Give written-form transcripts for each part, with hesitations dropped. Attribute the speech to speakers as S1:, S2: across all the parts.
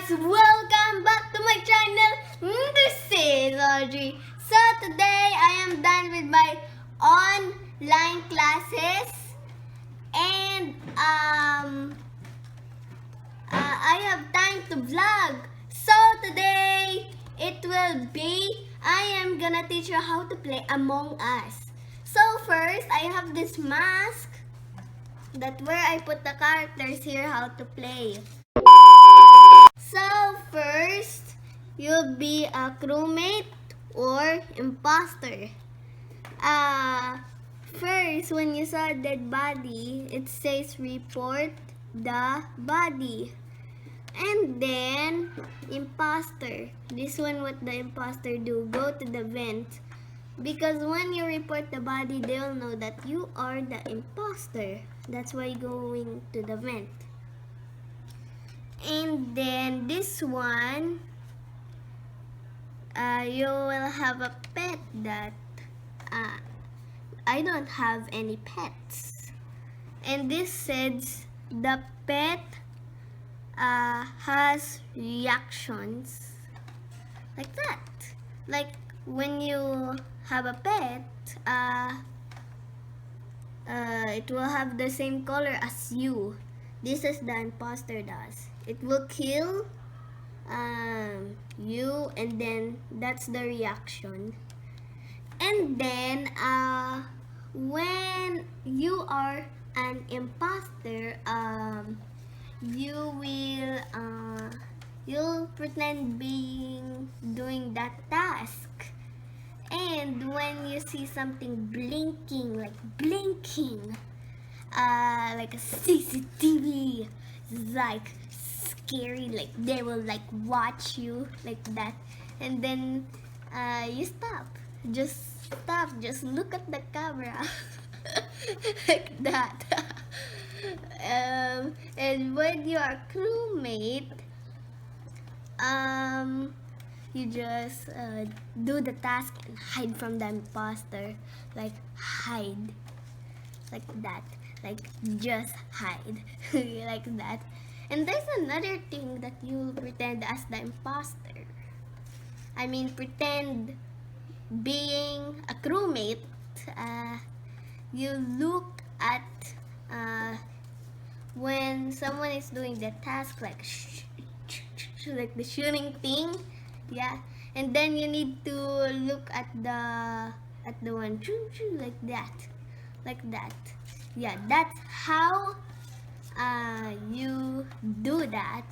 S1: guys, welcome back to my channel. This is Audrey. So today I am done with my online classes and I have time to vlog. So today it will be I am gonna teach you how to play Among Us. So first I have this mask that where I put the characters here how to play. So first, you'll be a crewmate or imposter. First, when you saw a dead body, it says report the body. And then, imposter. This one, what the imposter do, go to the vent. Because when you report the body, they'll know that you are the imposter. That's why going to the vent. And then this one, you will have a pet that I don't have any pets. And this says the pet has reactions like that. Like when you have a pet, it will have the same color as you. This is the imposter does. It will kill you, and then that's the reaction. And then when you are an imposter, you'll pretend being doing that task. And when you see something blinking, like a CCTV, like scary, like they will like watch you like that, and then you stop, just look at the camera like that. And when you are crewmate, you just do the task and hide from the imposter, like hide like that, like just hide like that. And there's another thing that you pretend as the imposter. I mean, pretend being a crewmate. You look at when someone is doing the task, like like the shooting thing, yeah. And then you need to look at the one like that. Yeah, that's how you do that.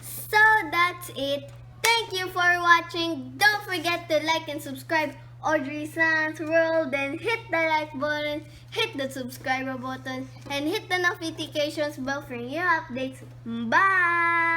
S1: So that's it. Thank you for watching. Don't forget to like and subscribe Audrey-san's World, and hit the like button, hit the subscriber button, and hit the notifications bell for new updates. Bye!